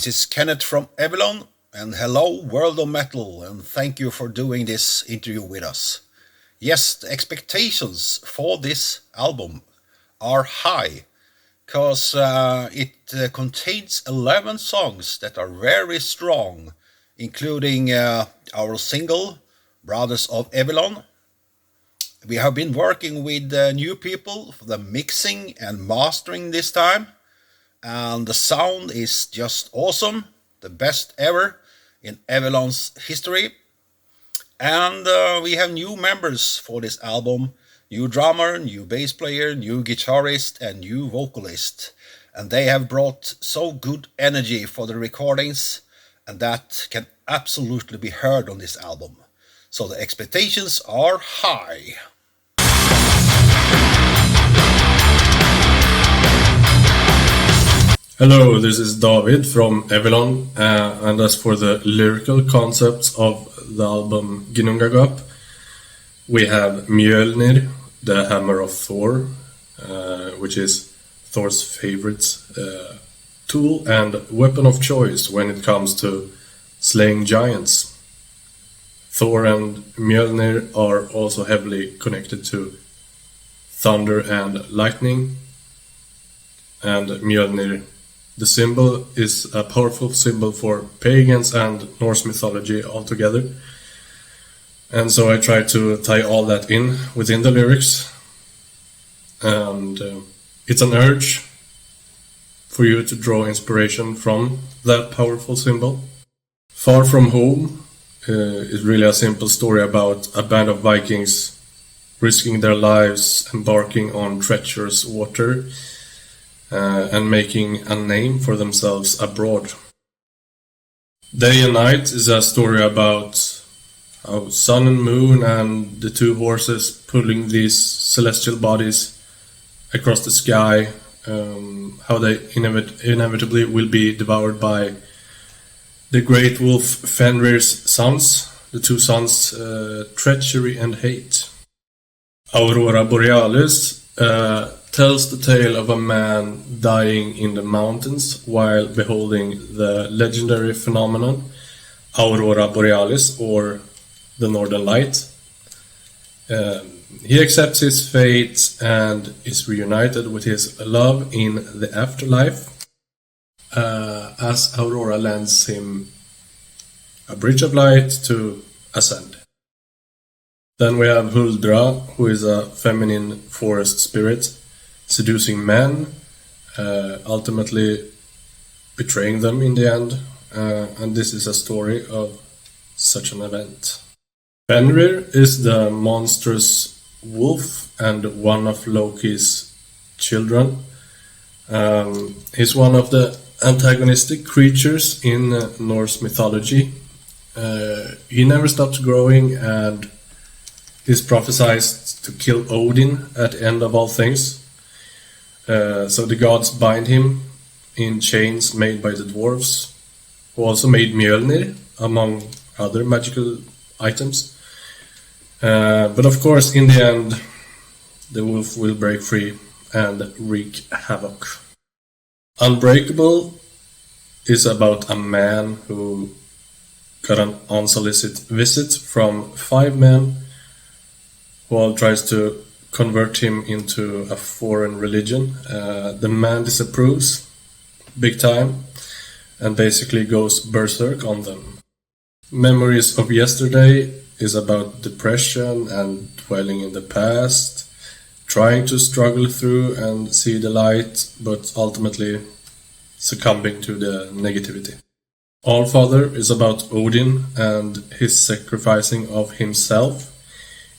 This is Kenneth from Evilon, and hello, World of Metal, and thank you for doing this interview with us. Yes, the expectations for this album are high, because it contains 11 songs that are very strong, including our single, Brothers of Evilon. We have been working with new people for the mixing and mastering this time, and the sound is just awesome, the best ever in Evilon's history. And we have new members for this album, new drummer, new bass player, new guitarist, and new vocalist. And they have brought so good energy for the recordings, and that can absolutely be heard on this album. So the expectations are high. Hello, this is David from Evilon, and as for the lyrical concepts of the album Ginnungagap, we have Mjölnir, the hammer of Thor, which is Thor's favorite tool and weapon of choice when it comes to slaying giants. Thor and Mjölnir are also heavily connected to thunder and lightning, and Mjölnir, the symbol, is a powerful symbol for pagans and Norse mythology altogether. And so I try to tie all that in within the lyrics. And it's an urge for you to draw inspiration from that powerful symbol. Far From Home is really a simple story about a band of Vikings risking their lives embarking on treacherous water and making a name for themselves abroad. Day and Night is a story about how sun and moon and the two horses pulling these celestial bodies across the sky, how they inevitably will be devoured by the great wolf Fenrir's sons, the two sons, Treachery and Hate. Aurora Borealis tells the tale of a man dying in the mountains while beholding the legendary phenomenon Aurora Borealis, or the Northern Light. He accepts his fate and is reunited with his love in the afterlife, as Aurora lends him a bridge of light to ascend. Then we have Huldra, who is a feminine forest spirit, seducing men, ultimately betraying them in the end, and this is a story of such an event. Fenrir is the monstrous wolf and one of Loki's children. He's one of the antagonistic creatures in Norse mythology. He never stops growing and is prophesied to kill Odin at the end of all things. So the gods bind him in chains made by the dwarves, who also made Mjölnir, among other magical items. But of course, in the end, the wolf will break free and wreak havoc. Unbreakable is about a man who got an unsolicited visit from 5 men who all tries to convert him into a foreign religion. The man disapproves big time and basically goes berserk on them. Memories of Yesterday is about depression and dwelling in the past, trying to struggle through and see the light, but ultimately succumbing to the negativity. Allfather is about Odin and his sacrificing of himself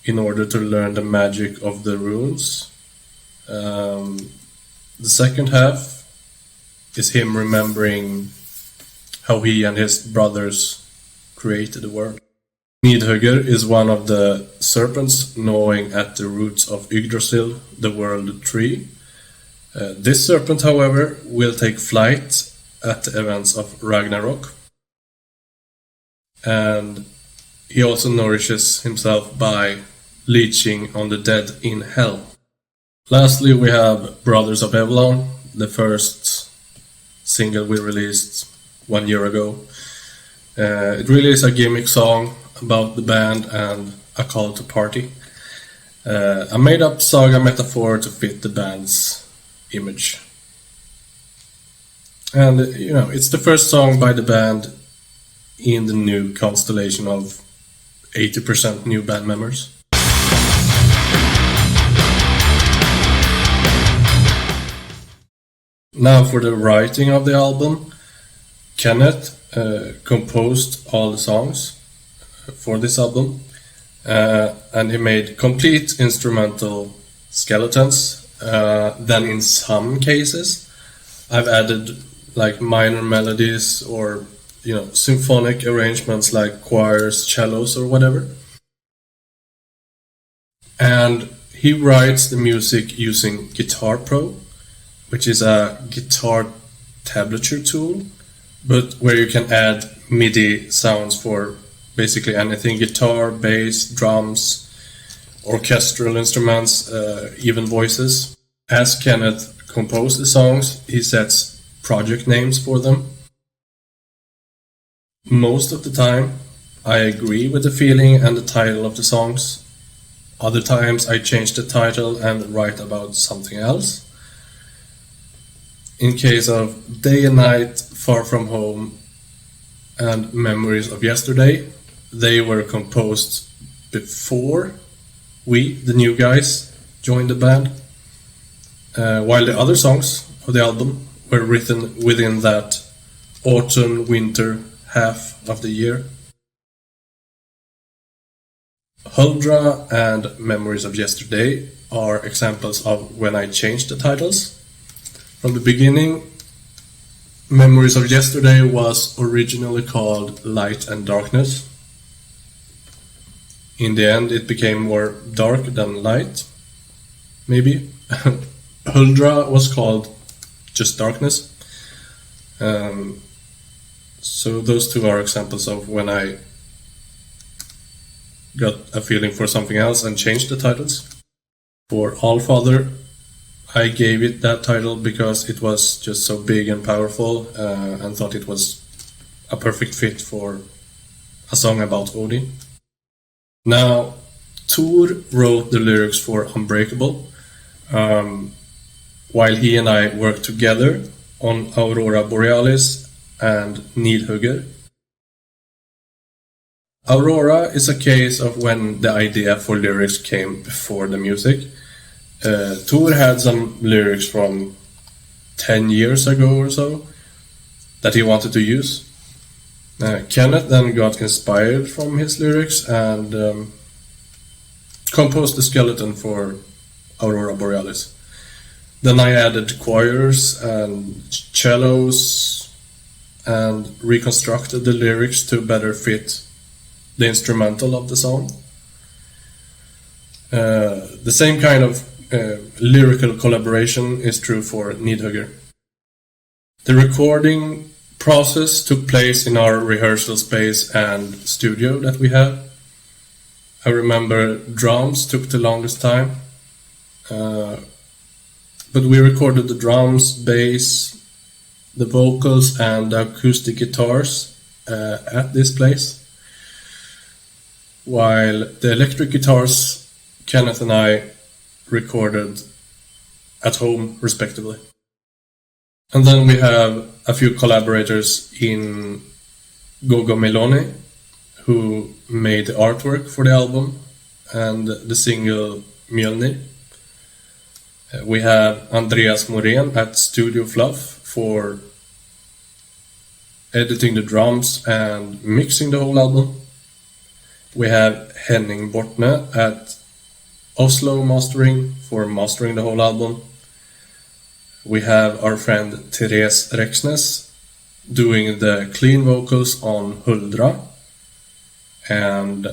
in order to learn the magic of the runes. The second half is him remembering how he and his brothers created the world. Nidhugger is one of the serpents gnawing at the roots of Yggdrasil, the world tree. This serpent, however, will take flight at the events of Ragnarok. And he also nourishes himself by leeching on the dead in hell. Lastly, we have Brothers of Evilon, the first single we released 1 year ago. It really is a gimmick song about the band and a call to party. A made-up saga metaphor to fit the band's image. And, it's the first song by the band in the new constellation of 80% new band members. Now for the writing of the album, Kenneth composed all the songs for this album, and he made complete instrumental skeletons. Then in some cases, I've added like minor melodies or symphonic arrangements like choirs, cellos, or whatever. And he writes the music using Guitar Pro, which is a guitar tablature tool, but where you can add MIDI sounds for basically anything: guitar, bass, drums, orchestral instruments, even voices. As Kenneth composed the songs, he sets project names for them. Most of the time, I agree with the feeling and the title of the songs. Other times, I change the title and write about something else. In case of Day and Night, Far From Home, and Memories of Yesterday, they were composed before we, the new guys, joined the band, while the other songs of the album were written within that autumn-winter half of the year. Huldra and Memories of Yesterday are examples of when I changed the titles. From the beginning, Memories of Yesterday was originally called Light and Darkness. In the end, it became more dark than light, maybe. Huldra was called just Darkness. So those two are examples of when I got a feeling for something else and changed the titles. For Allfather, I gave it that title because it was just so big and powerful, and thought it was a perfect fit for a song about Odin. Now, Tor wrote the lyrics for Unbreakable, while he and I worked together on Aurora Borealis and Nidhugger. Aurora is a case of when the idea for lyrics came before the music. Tor had some lyrics from 10 years ago or so that he wanted to use. Kenneth then got inspired from his lyrics and composed the skeleton for Aurora Borealis. Then I added choirs and cellos and reconstructed the lyrics to better fit the instrumental of the song. The same kind of lyrical collaboration is true for Nidhugger. The recording process took place in our rehearsal space and studio that we have. I remember drums took the longest time, but we recorded the drums, bass, the vocals and the acoustic guitars at this place, while the electric guitars Kenneth and I recorded at home respectively. And then we have a few collaborators in Gogo Meloni, who made the artwork for the album and the single Mjölnir. We have Andreas Morén at Studio Fluff for editing the drums and mixing the whole album. We have Henning Bortne at Oslo Mastering for mastering the whole album. We have our friend Therese Rexnes doing the clean vocals on Huldra. And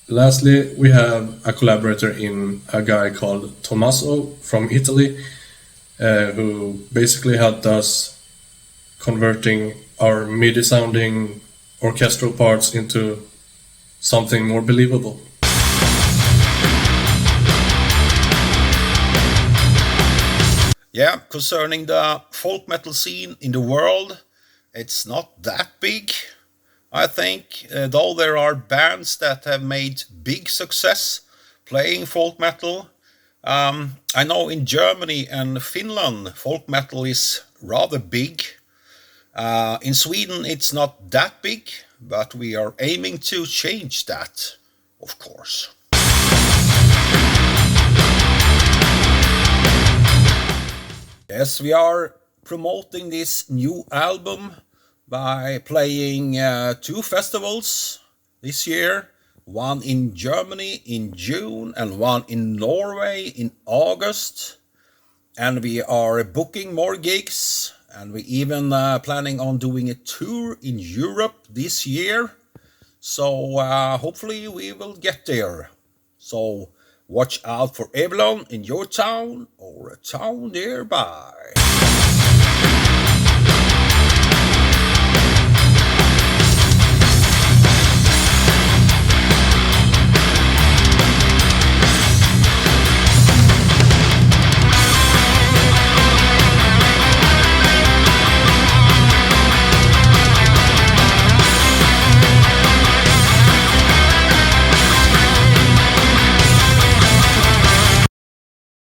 lastly, we have a collaborator in a guy called Tommaso from Italy, who basically helped us converting our MIDI sounding orchestral parts into something more believable. Yeah, concerning the folk metal scene in the world, It's not that big, I think, though there are bands that have made big success playing folk metal. I know in Germany and Finland, folk metal is rather big. In Sweden, it's not that big, but we are aiming to change that, of course. Yes, we are promoting this new album by playing 2 festivals this year. One in Germany in June and one in Norway in August. And we are booking more gigs, and we even planning on doing a tour in Europe this year. So hopefully we will get there. So watch out for Evilon in your town or a town nearby.